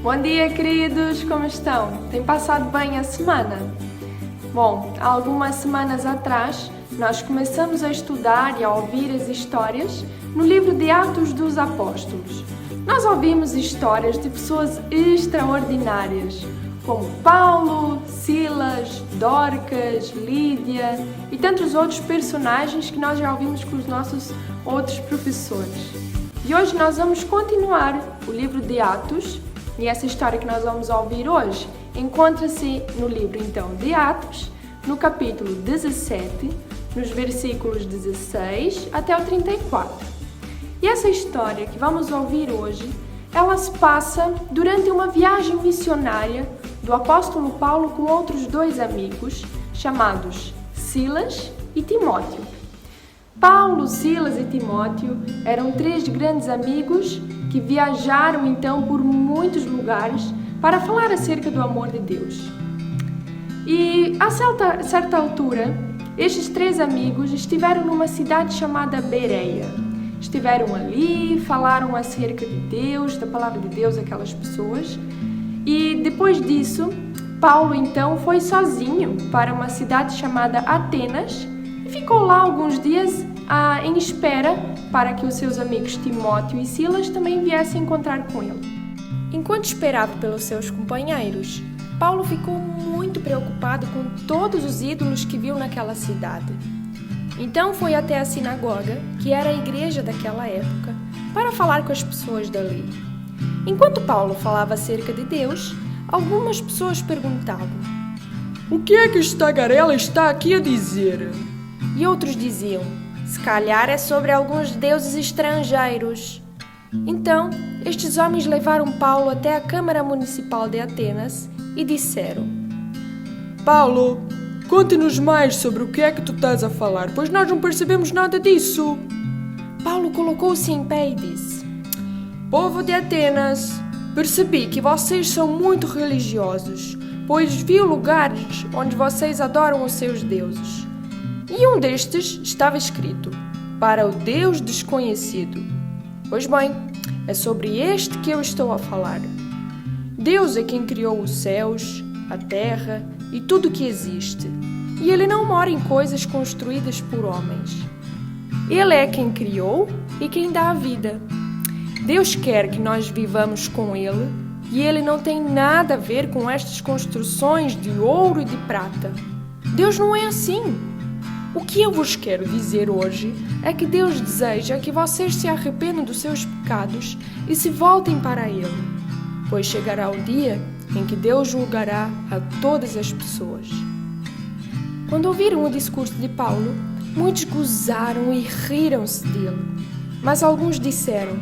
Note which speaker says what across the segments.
Speaker 1: Bom dia, queridos! Como estão? Tem passado bem a semana? Bom, há algumas semanas atrás, nós começamos a estudar e a ouvir as histórias no livro de Atos dos Apóstolos. Nós ouvimos histórias de pessoas extraordinárias, como Paulo, Silas, Dorcas, Lídia e tantos outros personagens que nós já ouvimos com os nossos outros professores. E hoje nós vamos continuar o livro de Atos, e essa história que nós vamos ouvir hoje encontra-se no livro então de Atos, no capítulo 17, nos versículos 16 até o 34. E essa história que vamos ouvir hoje, ela se passa durante uma viagem missionária do apóstolo Paulo com outros dois amigos, chamados Silas e Timóteo. Paulo, Silas e Timóteo eram três grandes amigos que viajaram então por muitos lugares para falar acerca do amor de Deus. E a certa altura, estes três amigos estiveram numa cidade chamada Bereia. Estiveram ali, falaram acerca de Deus, da palavra de Deus àquelas pessoas. E depois disso, Paulo então foi sozinho para uma cidade chamada Atenas e ficou lá alguns dias em espera para que os seus amigos Timóteo e Silas também viessem encontrar com ele. Enquanto esperava pelos seus companheiros, Paulo ficou muito preocupado com todos os ídolos que viu naquela cidade. Então foi até a sinagoga, que era a igreja daquela época, para falar com as pessoas dali. Enquanto Paulo falava acerca de Deus, algumas pessoas perguntavam:
Speaker 2: "O que é que este tagarela está aqui a dizer?"
Speaker 1: E outros diziam: "Se calhar é sobre alguns deuses estrangeiros." Então, estes homens levaram Paulo até a Câmara Municipal de Atenas e disseram:
Speaker 2: "Paulo, conte-nos mais sobre o que é que tu estás a falar, pois nós não percebemos nada disso."
Speaker 1: Paulo colocou-se em pé e disse:
Speaker 2: "Povo de Atenas, percebi que vocês são muito religiosos, pois vi lugares onde vocês adoram os seus deuses. E um destes estava escrito: para o Deus desconhecido. Pois bem, é sobre este que eu estou a falar. Deus é quem criou os céus, a terra e tudo o que existe. E Ele não mora em coisas construídas por homens. Ele é quem criou e quem dá a vida. Deus quer que nós vivamos com Ele e Ele não tem nada a ver com estas construções de ouro e de prata. Deus não é assim. O que eu vos quero dizer hoje é que Deus deseja que vocês se arrependam dos seus pecados e se voltem para Ele, pois chegará o dia em que Deus julgará a todas as pessoas." Quando ouviram o discurso de Paulo, muitos gozaram e riram-se dele. Mas alguns disseram: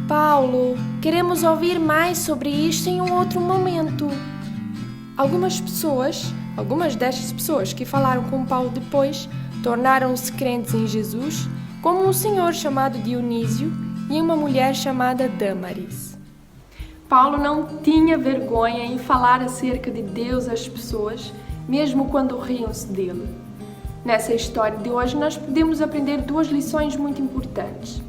Speaker 2: "Paulo, queremos ouvir mais sobre isto em um outro momento." Algumas destas pessoas que falaram com Paulo depois tornaram-se crentes em Jesus, como um senhor chamado Dionísio e uma mulher chamada Dâmaris. Paulo não tinha vergonha em falar acerca de Deus às pessoas, mesmo quando riam-se dele. Nessa história de hoje nós podemos aprender duas lições muito importantes.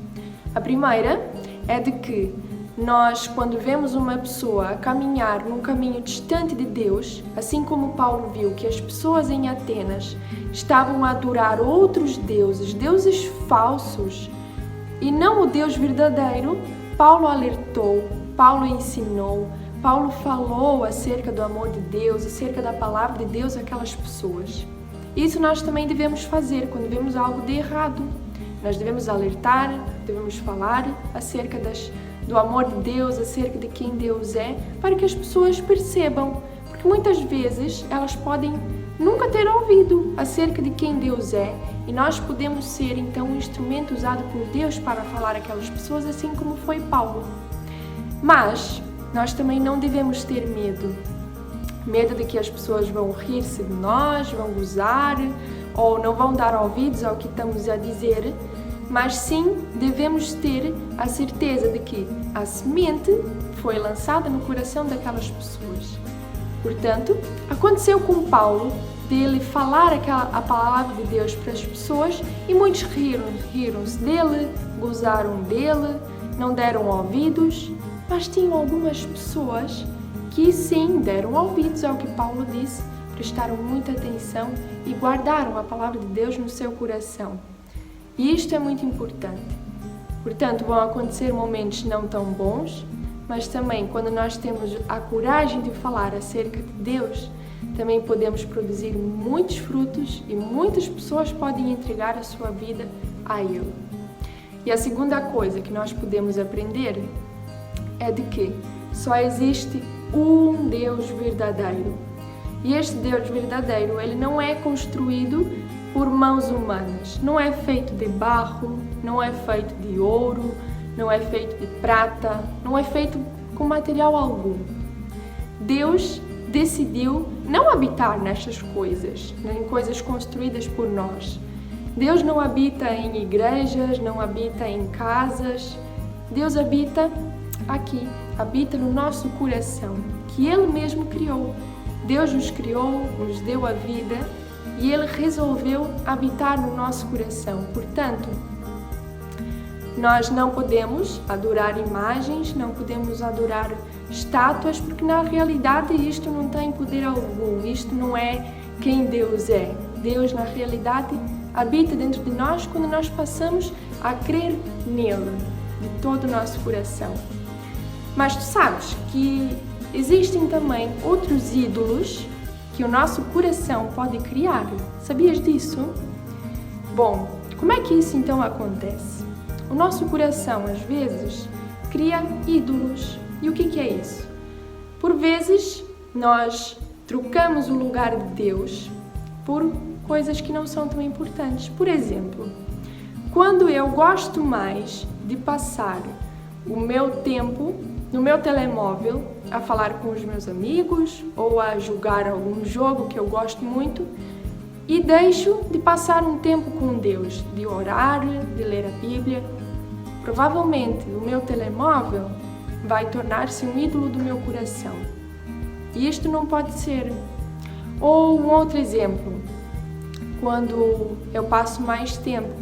Speaker 2: A primeira é de que nós, quando vemos uma pessoa a caminhar num caminho distante de Deus, assim como Paulo viu que as pessoas em Atenas estavam a adorar outros deuses, deuses falsos, e não o Deus verdadeiro, Paulo alertou, Paulo ensinou, Paulo falou acerca do amor de Deus, acerca da palavra de Deus àquelas pessoas. Isso nós também devemos fazer quando vemos algo de errado. Nós devemos alertar, devemos falar acerca do amor de Deus, acerca de quem Deus é, para que as pessoas percebam, porque muitas vezes elas podem nunca ter ouvido acerca de quem Deus é, e nós podemos ser então um instrumento usado por Deus para falar àquelas pessoas, assim como foi Paulo. Mas nós também não devemos ter medo de que as pessoas vão rir-se de nós, vão gozar ou não vão dar ouvidos ao que estamos a dizer, mas sim devemos ter a certeza de que a semente foi lançada no coração daquelas pessoas. Portanto, aconteceu com Paulo dele falar a palavra de Deus para as pessoas e muitos riram-se dele,
Speaker 1: gozaram dele, não deram ouvidos, mas tinham algumas pessoas que sim deram ouvidos ao que Paulo disse, prestaram muita atenção e guardaram a palavra de Deus no seu coração. E isto é muito importante. Portanto, vão acontecer momentos não tão bons, mas também quando nós temos a coragem de falar acerca de Deus, também podemos produzir muitos frutos e muitas pessoas podem entregar a sua vida a Ele. E a segunda coisa que nós podemos aprender é de que só existe um Deus verdadeiro. E este Deus verdadeiro, ele não é construído por mãos humanas. Não é feito de barro, não é feito de ouro, não é feito de prata, não é feito com material algum. Deus decidiu não habitar nestas coisas, em coisas construídas por nós. Deus não habita em igrejas, não habita em casas. Deus habita aqui, habita no nosso coração, que Ele mesmo criou. Deus nos criou, nos deu a vida e Ele resolveu habitar no nosso coração. Portanto, nós não podemos adorar imagens, não podemos adorar estátuas, porque na realidade isto não tem poder algum, isto não é quem Deus é. Deus, na realidade, habita dentro de nós quando nós passamos a crer nele, de todo o nosso coração. Mas tu sabes que existem também outros ídolos que o nosso coração pode criar. Sabias disso? Bom, como é que isso então acontece? O nosso coração, às vezes, cria ídolos. E o que é isso? Por vezes, nós trocamos o lugar de Deus por coisas que não são tão importantes. Por exemplo, quando eu gosto mais de passar o meu tempo no meu telemóvel a falar com os meus amigos ou a jogar algum jogo que eu gosto muito e deixo de passar um tempo com Deus, de orar, de ler a Bíblia, provavelmente o meu telemóvel vai tornar-se um ídolo do meu coração. E isto não pode ser. Ou um outro exemplo, quando eu passo mais tempo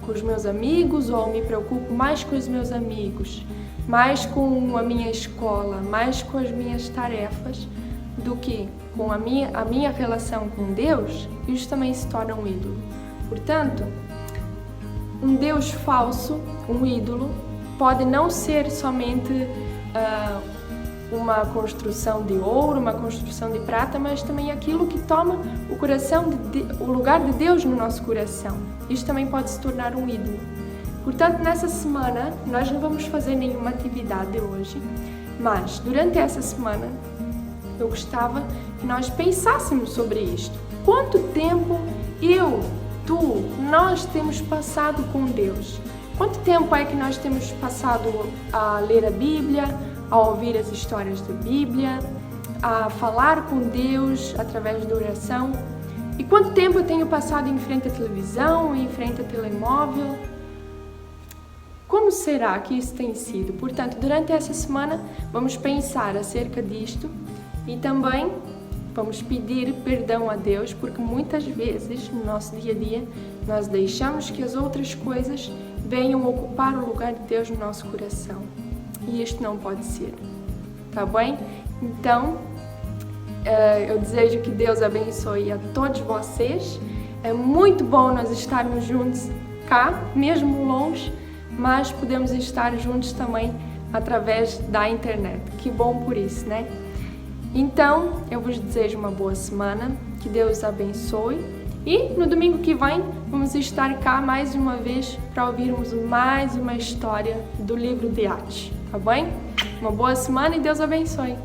Speaker 1: com os meus amigos ou me preocupo mais com os meus amigos, mais com a minha escola, mais com as minhas tarefas, do que com a minha relação com Deus, isso também se torna um ídolo. Portanto, um Deus falso, um ídolo, pode não ser somente uma construção de ouro, uma construção de prata, mas também aquilo que toma o coração, o lugar de Deus no nosso coração. Isto também pode se tornar um ídolo. Portanto, nessa semana, nós não vamos fazer nenhuma atividade hoje, mas durante essa semana, eu gostava que nós pensássemos sobre isto. Quanto tempo nós temos passado com Deus? Quanto tempo é que nós temos passado a ler a Bíblia, a ouvir as histórias da Bíblia, a falar com Deus através da oração? E quanto tempo eu tenho passado em frente à televisão, em frente ao telemóvel? Como será que isso tem sido? Portanto, durante essa semana, vamos pensar acerca disto e também vamos pedir perdão a Deus, porque muitas vezes, no nosso dia a dia, nós deixamos que as outras coisas venham ocupar o lugar de Deus no nosso coração. E isto não pode ser. Tá bem? Então, eu desejo que Deus abençoe a todos vocês. É muito bom nós estarmos juntos cá, mesmo longe, mas podemos estar juntos também através da internet. Que bom por isso, né? Então, eu vos desejo uma boa semana, que Deus abençoe. E no domingo que vem, vamos estar cá mais uma vez para ouvirmos mais uma história do livro de Atos, tá bem? Uma boa semana e Deus abençoe!